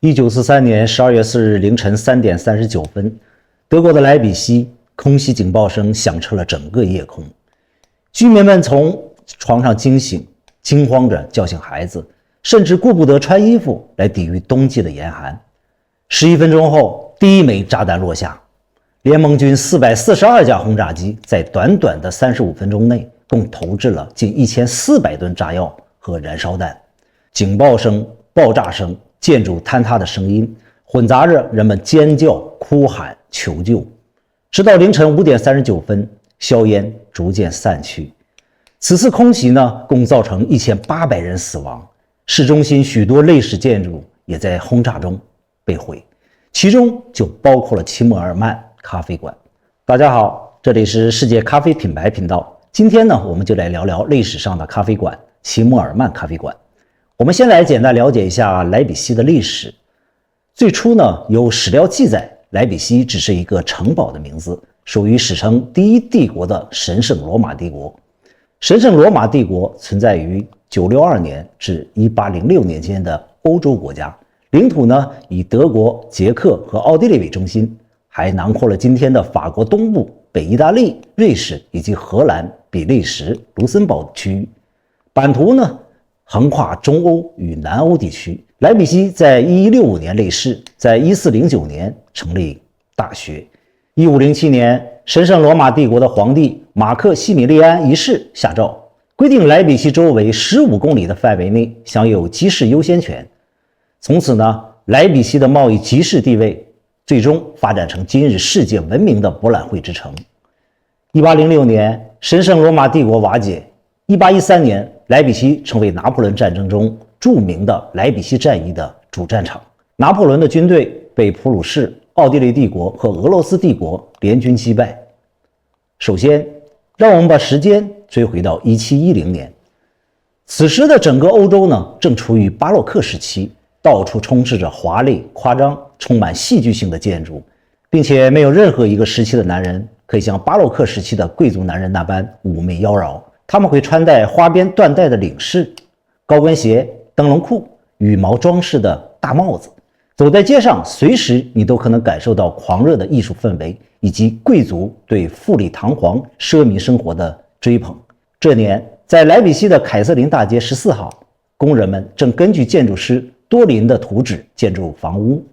1943年12月4日凌晨3点39分，德国的莱比锡空袭警报声响彻了整个夜空，居民们从床上惊醒，惊慌着叫醒孩子，甚至顾不得穿衣服来抵御冬季的严寒。11分钟后，第一枚炸弹落下，联盟军442架轰炸机在短短的35分钟内共投掷了近1400吨炸药和燃烧弹。警报声、爆炸声、建筑坍塌的声音混杂着人们尖叫、哭喊、求救。直到凌晨5点39分，硝烟逐渐散去。此次空袭呢，共造成1800人死亡，市中心许多历史建筑也在轰炸中被毁，其中就包括了齐默尔曼咖啡馆。大家好，这里是世界咖啡品牌频道。今天呢，我们就来聊聊历史上的咖啡馆齐默尔曼咖啡馆。我们先来简单了解一下莱比锡的历史。最初呢，有史料记载，莱比锡只是一个城堡的名字，属于史称第一帝国的神圣罗马帝国。神圣罗马帝国存在于962年至1806年间的欧洲国家，领土呢以德国、捷克和奥地利为中心，还囊括了今天的法国东部、北意大利、瑞士以及荷兰、比利时、卢森堡区域。版图呢横跨中欧与南欧地区。莱比锡在1165年立世，在1409年成立大学。1507年，神圣罗马帝国的皇帝马克西米利安一世下诏，规定莱比锡周围15公里的范围内享有集市优先权。从此呢，莱比锡的贸易集市地位最终发展成今日世界闻名的博览会之城。1806年，神圣罗马帝国瓦解。1813年，莱比锡成为拿破仑战争中著名的莱比锡战役的主战场。拿破仑的军队被普鲁士、奥地利帝国和俄罗斯帝国联军击败。首先，让我们把时间追回到1710年。此时的整个欧洲呢，正处于巴洛克时期，到处充斥着华丽、夸张、充满戏剧性的建筑，并且没有任何一个时期的男人可以像巴洛克时期的贵族男人那般妩媚妖娆。他们会穿戴花边缎带的领饰、高跟鞋、灯笼裤、羽毛装饰的大帽子，走在街上，随时你都可能感受到狂热的艺术氛围，以及贵族对富丽堂皇奢靡生活的追捧。这年，在莱比锡的凯瑟琳大街14号，工人们正根据建筑师多林的图纸建筑房屋。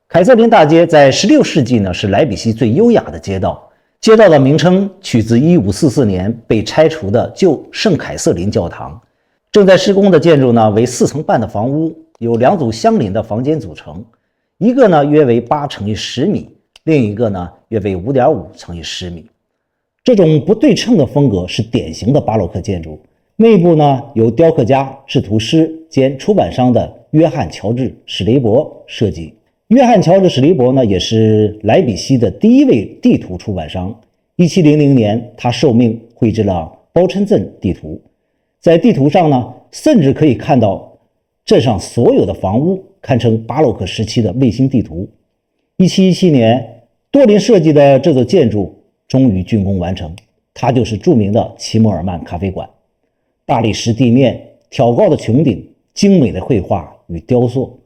凯瑟琳大街在16世纪呢，是莱比锡最优雅的街道。街道的名称取自1544年被拆除的旧圣凯瑟琳教堂。正在施工的建筑呢为4层半的房屋，由2组相邻的房间组成，一个呢约为8乘以10米，另一个呢约为5.5乘以10米。这种不对称的风格是典型的巴洛克建筑。内部呢由雕刻家、制图师兼出版商的约翰·乔治·史雷伯设计。约翰·乔治·史雷伯呢，也是莱比锡的第一位地图出版商。1700年，他受命绘制了包琛镇地图。在地图上呢，甚至可以看到镇上所有的房屋，堪称巴洛克时期的卫星地图。1717年，多林设计的这座建筑终于竣工完成，它就是著名的齐默尔曼咖啡馆。大理石地面、挑高的穹顶、精美的绘画与雕塑。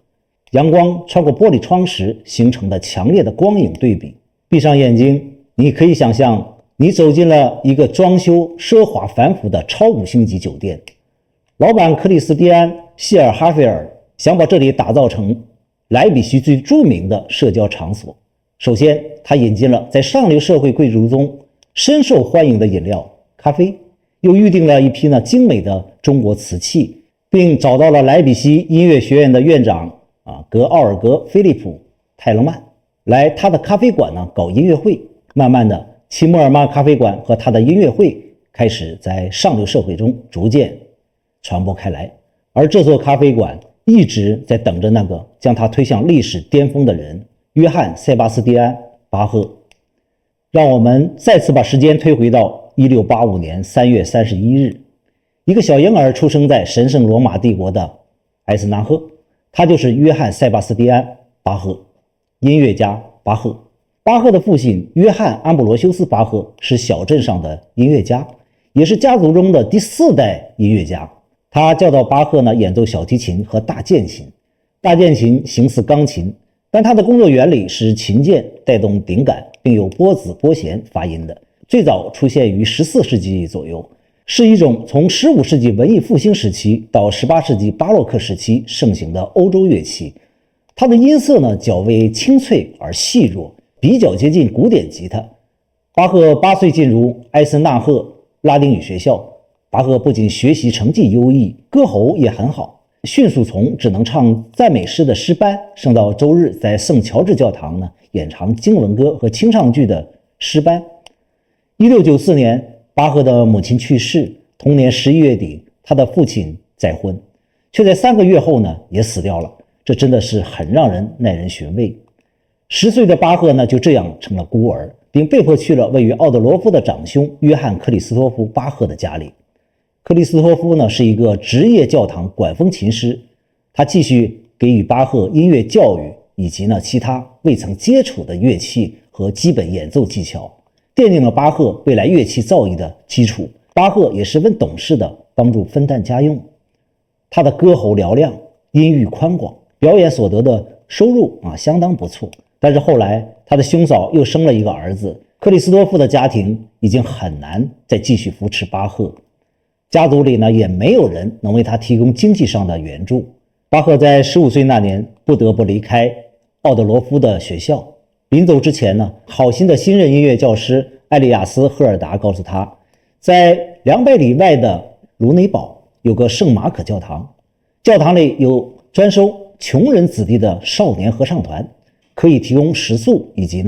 阳光穿过玻璃窗时形成的强烈的光影对比。闭上眼睛，你可以想象你走进了一个装修奢华繁复的超5星级酒店。老板克里斯蒂安·希尔哈菲尔想把这里打造成莱比锡最著名的社交场所。首先，他引进了在上流社会贵族中深受欢迎的饮料咖啡，又预定了一批精美的中国瓷器，并找到了莱比锡音乐学院的院长格奥尔格·菲利普·泰勒曼来他的咖啡馆搞音乐会。慢慢的，齐默尔曼咖啡馆和他的音乐会开始在上流社会中逐渐传播开来。而这座咖啡馆一直在等着那个将他推向历史巅峰的人——约翰·塞巴斯蒂安·巴赫。让我们再次把时间推回到1685年3月31日，一个小婴儿出生在神圣罗马帝国的埃斯纳赫。他就是约翰·塞巴斯蒂安·巴赫，音乐家巴赫。巴赫的父亲约翰·安布罗修斯·巴赫是小镇上的音乐家，也是家族中的第4代音乐家。他教导巴赫演奏小提琴和大键琴。大键琴形似钢琴，但它的工作原理是琴键带动顶杆，并有拨子拨弦发音的。最早出现于14世纪左右，是一种从15世纪文艺复兴时期到18世纪巴洛克时期盛行的欧洲乐器。它的音色呢较为清脆而细弱，比较接近古典吉他。巴赫8岁进入埃森纳赫拉丁语学校，巴赫不仅学习成绩优异，歌喉也很好，迅速从只能唱赞美诗的诗班升到周日在圣乔治教堂呢演唱经文歌和清唱剧的诗班。1694年，巴赫的母亲去世，同年11月底，他的父亲再婚，却在3个月后呢也死掉了。这真的是很让人耐人寻味。10岁的巴赫呢就这样成了孤儿，并被迫去了位于奥德罗夫的长兄约翰·克里斯托夫·巴赫的家里。克里斯托夫呢是一个职业教堂管风琴师，他继续给予巴赫音乐教育以及呢其他未曾接触的乐器和基本演奏技巧，奠定了巴赫未来乐器造诣的基础。巴赫也十分懂事的帮助分担家用。他的歌喉嘹亮，音域宽广，表演所得的收入相当不错。但是后来他的兄嫂又生了一个儿子，克里斯托夫的家庭已经很难再继续扶持巴赫，家族里呢也没有人能为他提供经济上的援助。巴赫在15岁那年不得不离开奥德罗夫的学校。临走之前呢，好心的新任音乐教师艾利亚斯·赫尔达告诉他，在200里外的卢内堡有个圣马可教堂，教堂里有专收穷人子弟的少年合唱团，可以提供食宿以及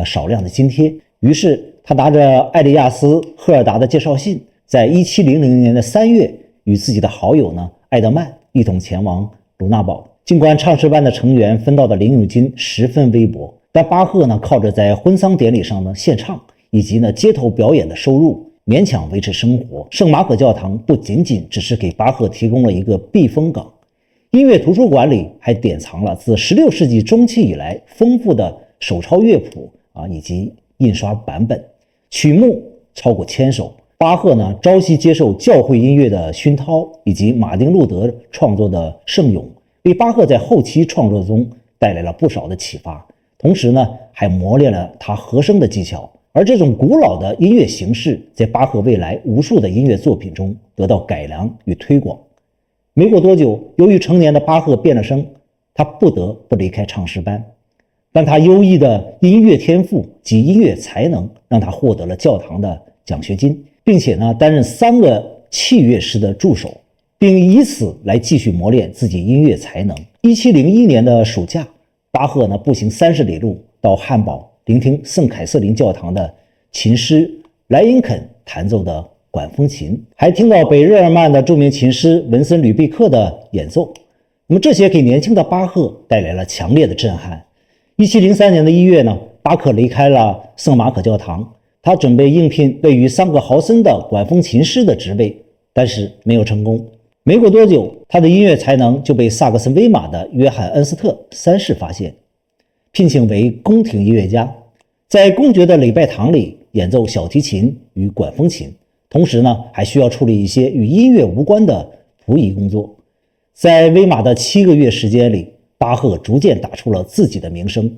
少量的津贴。于是他拿着艾利亚斯·赫尔达的介绍信，在1700年的3月与自己的好友艾德曼一同前往卢纳堡。尽管唱诗班的成员分到的零用金十分微薄，但巴赫靠着在婚丧典礼上献唱以及街头表演的收入勉强维持生活。圣马可教堂不仅仅只是给巴赫提供了一个避风港，音乐图书馆里还典藏了自16世纪中期以来丰富的手抄乐谱以及印刷版本，曲目超过1000首。巴赫朝夕接受教会音乐的熏陶，以及马丁路德创作的圣咏，为巴赫在后期创作中带来了不少的启发，同时还磨练了他和声的技巧。而这种古老的音乐形式在巴赫未来无数的音乐作品中得到改良与推广。没过多久，由于成年的巴赫变了声，他不得不离开唱诗班，但他优异的音乐天赋及音乐才能让他获得了教堂的奖学金，并且担任3个器乐师的助手，并以此来继续磨练自己音乐才能。1701年的暑假，巴赫步行30里路到汉堡聆听圣凯瑟琳教堂的琴师莱因肯弹奏的管风琴，还听到北日耳曼的著名琴师文森吕贝克的演奏。那么这些给年轻的巴赫带来了强烈的震撼。1703年的1月巴赫离开了圣马可教堂，他准备应聘位于桑格豪森的管风琴师的职位，但是没有成功。没过多久，他的音乐才能就被萨克森威玛的约翰·恩斯特3世发现，聘请为宫廷音乐家，在公爵的礼拜堂里演奏小提琴与管风琴，同时还需要处理一些与音乐无关的仆役工作。在威玛的7个月时间里，巴赫逐渐打出了自己的名声。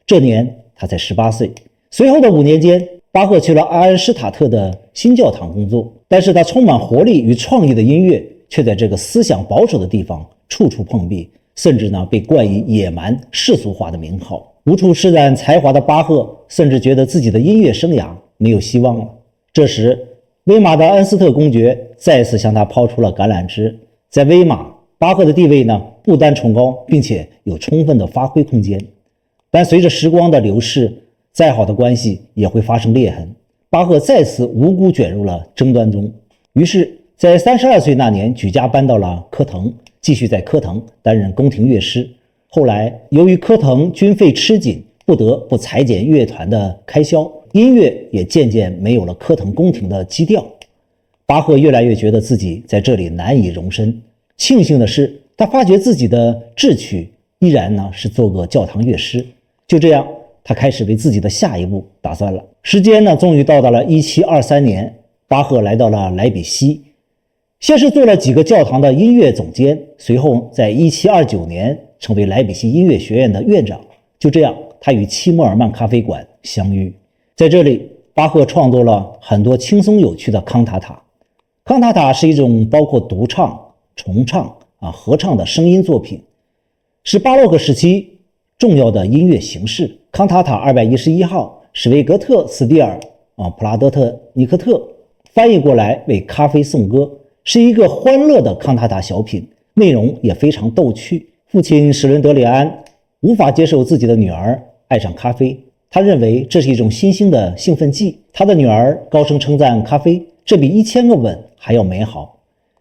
这年他才18岁。随后的5年间，巴赫去了阿恩施塔特的新教堂工作，但是他充满活力与创意的音乐却在这个思想保守的地方处处碰壁，甚至被冠以野蛮世俗化的名号。无处施展才华的巴赫甚至觉得自己的音乐生涯没有希望了。这时威玛的恩斯特公爵再次向他抛出了橄榄枝。在威玛，巴赫的地位不单崇高，并且有充分的发挥空间。但随着时光的流逝，再好的关系也会发生裂痕。巴赫再次无辜卷入了争端中，于是在32岁那年举家搬到了科滕，继续在科滕担任宫廷乐师。后来由于科滕军费吃紧，不得不裁减乐团的开销，音乐也渐渐没有了科滕宫廷的基调。巴赫越来越觉得自己在这里难以容身。庆幸的是，他发觉自己的志趣依然是做个教堂乐师。就这样，他开始为自己的下一步打算了。时间终于到达了1723年，巴赫来到了莱比锡，先是做了几个教堂的音乐总监，随后在1729年成为莱比锡音乐学院的院长。就这样，他与齐默尔曼咖啡馆相遇。在这里，巴赫创作了很多轻松有趣的康塔塔。康塔塔是一种包括独唱、重唱、合唱的声音作品，是巴洛克时期重要的音乐形式。康塔塔211号，史维格特斯蒂尔普拉德特尼克特翻译过来为咖啡颂歌，是一个欢乐的康塔塔小品，内容也非常逗趣。父亲史伦德里安无法接受自己的女儿爱上咖啡，他认为这是一种新兴的兴奋剂。他的女儿高声称赞咖啡，这比1000个吻还要美好。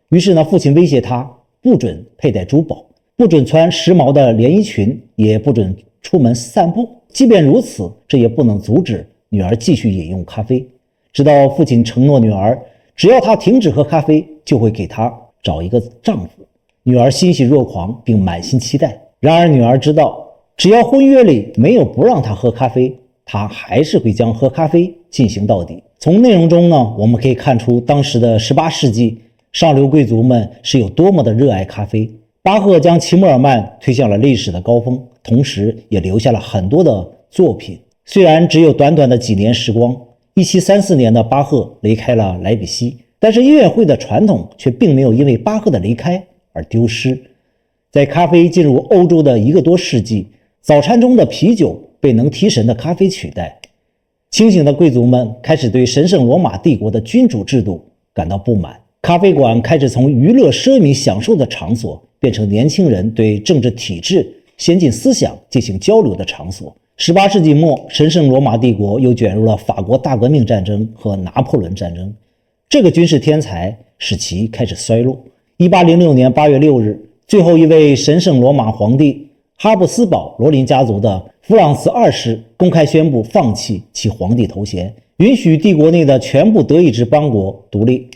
于是呢，父亲威胁他不准佩戴珠宝，不准穿时髦的连衣裙，也不准出门散步。即便如此，这也不能阻止女儿继续饮用咖啡，直到父亲承诺女儿，只要她停止喝咖啡，就会给她找一个丈夫。女儿欣喜若狂，并满心期待。然而女儿知道，只要婚约里没有不让她喝咖啡，她还是会将喝咖啡进行到底。从内容中呢，我们可以看出当时的18世纪上流贵族们是有多么的热爱咖啡。巴赫将齐默尔曼推向了历史的高峰，同时也留下了很多的作品。虽然只有短短的几年时光，1734年的巴赫离开了莱比锡，但是音乐会的传统却并没有因为巴赫的离开而丢失。在咖啡进入欧洲的1个多世纪，早餐中的啤酒被能提神的咖啡取代。清醒的贵族们开始对神圣罗马帝国的君主制度感到不满，咖啡馆开始从娱乐奢靡享受的场所变成年轻人对政治体制、先进思想进行交流的场所。18世纪末，神圣罗马帝国又卷入了法国大革命战争和拿破仑战争，这个军事天才使其开始衰落。1806年8月6日，最后一位神圣罗马皇帝哈布斯堡罗林家族的弗朗茨2世公开宣布放弃其皇帝头衔，允许帝国内的全部德意志邦国独立。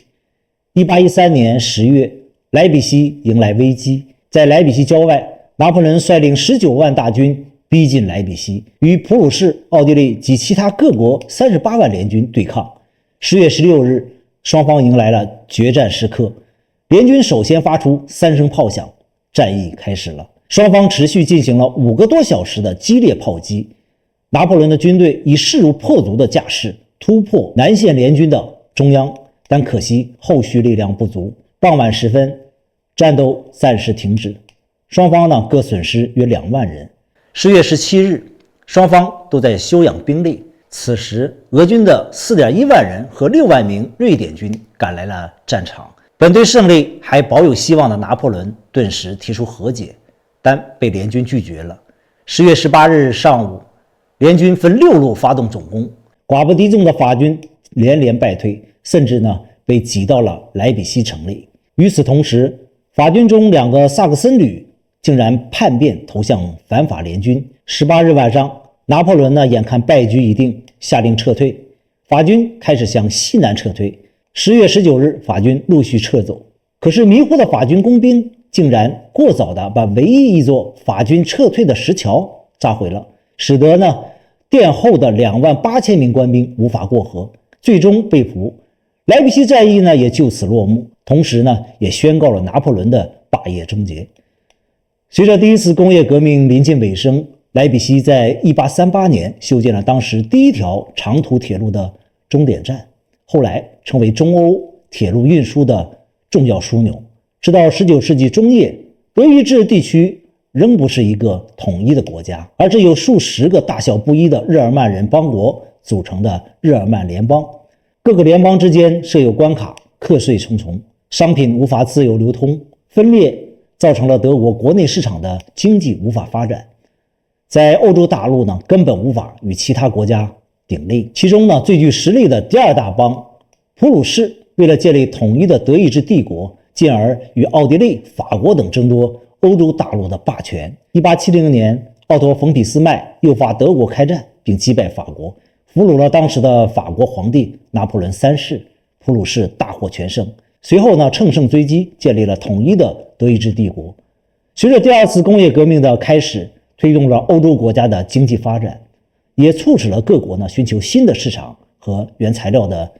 1813年10月，莱比锡迎来危机。在莱比锡郊外，拿破仑率领19万大军逼近莱比锡，与普鲁士、奥地利及其他各国38万联军对抗。10月16日，双方迎来了决战时刻。联军首先发出3声炮响，战役开始了。双方持续进行了5个多小时的激烈炮击。拿破仑的军队以势如破竹的架势突破南线联军的中央，但可惜后续力量不足。傍晚时分，战斗暂时停止，双方呢各损失约2万人。10月17日，双方都在休养兵力。此时，俄军的4.1万人和6万名瑞典军赶来了战场。本对胜利还保有希望的拿破仑顿时提出和解，但被联军拒绝了。10月18日上午，联军分6路发动总攻，寡不敌众的法军连连败退，甚至呢被挤到了莱比锡城里。与此同时，法军中2个萨克森旅竟然叛变投向反法联军。18日晚上，拿破仑呢眼看败局已定，下令撤退，法军开始向西南撤退。10月19日，法军陆续撤走，可是迷糊的法军工兵竟然过早地把唯一一座法军撤退的石桥炸毁了，使得呢殿后的28000名官兵无法过河，最终被俘。莱比锡战役呢也就此落幕，同时呢也宣告了拿破仑的霸业终结。随着第一次工业革命临近尾声，莱比锡在1838年修建了当时第一条长途铁路的终点站，后来成为中欧铁路运输的重要枢纽。直到19世纪中叶，德意志地区仍不是一个统一的国家，而是由数十个大小不一的日耳曼人邦国组成的日耳曼联邦。各个联邦之间设有关卡，课税重重，商品无法自由流通，分裂造成了德国国内市场的经济无法发展。在欧洲大陆呢，根本无法与其他国家鼎立。其中呢，最具实力的第2大邦普鲁士，为了建立统一的德意志帝国，进而与奥地利、法国等争夺欧洲大陆的霸权。1870年，奥托·冯·俾斯麦诱发德国开战，并击败法国，俘虏了当时的法国皇帝拿破仑3世，普鲁士大获全胜。随后呢，乘胜追击，建立了统一的德意志帝国。随着第2次工业革命的开始，推动了欧洲国家的经济发展，也促使了各国呢寻求新的市场和原材料的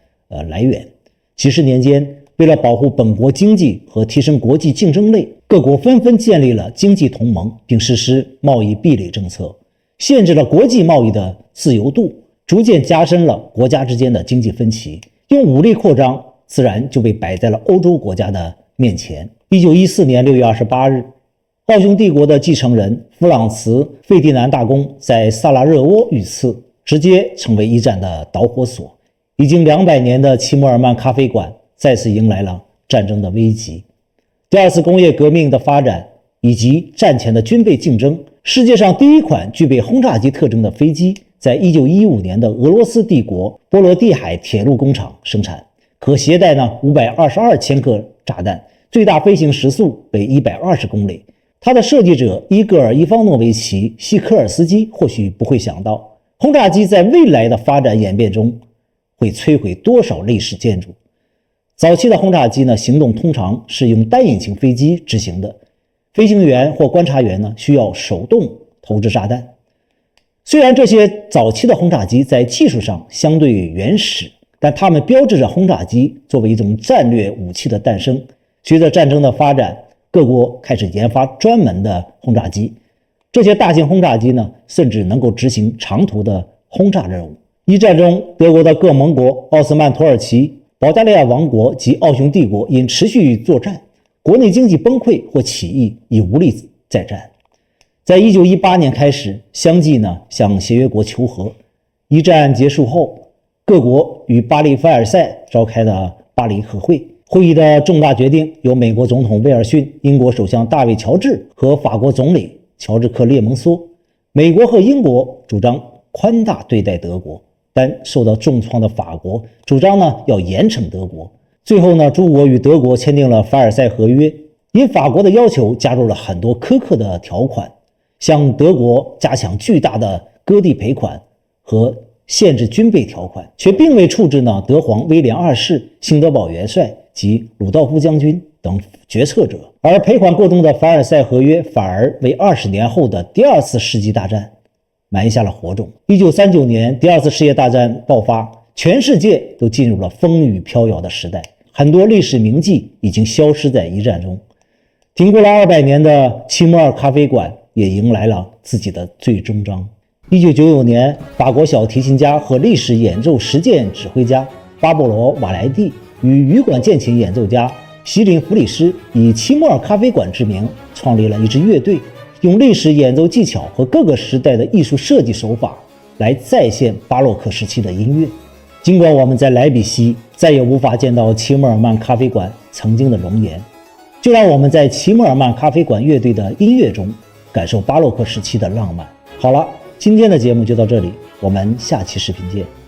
来源。几十年间，为了保护本国经济和提升国际竞争力，各国纷纷建立了经济同盟，并实施贸易壁垒政策，限制了国际贸易的自由度，逐渐加深了国家之间的经济分歧。用武力扩张自然就被摆在了欧洲国家的面前。1914年6月28日，奥匈帝国的继承人弗朗茨·费迪南大公在萨拉热窝遇刺，直接成为一战的导火索。已经200年的齐默尔曼咖啡馆再次迎来了战争的危机。第二次工业革命的发展以及战前的军备竞争，世界上第一款具备轰炸机特征的飞机在1915年的俄罗斯帝国波罗的海铁路工厂生产，可携带522千克炸弹，最大飞行时速为120公里。它的设计者伊戈尔·伊方诺维奇·西科尔斯基或许不会想到，轰炸机在未来的发展演变中会摧毁多少历史建筑。早期的轰炸机行动通常是用单引擎飞机执行的，飞行员或观察员需要手动投掷炸弹。虽然这些早期的轰炸机在技术上相对原始，但它们标志着轰炸机作为一种战略武器的诞生。随着战争的发展，各国开始研发专门的轰炸机，这些大型轰炸机甚至能够执行长途的轰炸任务。一战中，德国的各盟国奥斯曼土耳其、保加利亚王国及奥匈帝国因持续作战，国内经济崩溃或起义，已无力再战。在1918年开始，相继向协约国求和。一战结束后，各国于巴黎凡尔赛召开的巴黎和会。会议的重大决定由美国总统威尔逊、英国首相大卫·乔治和法国总理乔治·克列蒙梭。美国和英国主张宽大对待德国，但受到重创的法国主张要严惩德国。最后诸国与德国签订了凡尔赛合约，因法国的要求加入了很多苛刻的条款，向德国加强巨大的割地赔款和限制军备条款，却并未处置德皇威廉二世、兴德堡元帅及鲁道夫将军等决策者。而赔款过重的凡尔赛合约反而为20年后的第二次世纪大战埋下了火种。1939年，第二次世界大战爆发，全世界都进入了风雨飘摇的时代，很多历史名迹已经消失在一战中。停过了200年的齐默尔咖啡馆也迎来了自己的最终章。1999年，法国小提琴家和历史演奏实践指挥家巴勃罗·瓦莱蒂与羽管键琴演奏家席琳·弗里斯以齐默尔咖啡馆之名创立了一支乐队，用历史演奏技巧和各个时代的艺术设计手法来再现巴洛克时期的音乐。尽管我们在莱比锡再也无法见到齐默尔曼咖啡馆曾经的容颜，就让我们在齐默尔曼咖啡馆乐队的音乐中感受巴洛克时期的浪漫。好了，今天的节目就到这里，我们下期视频见。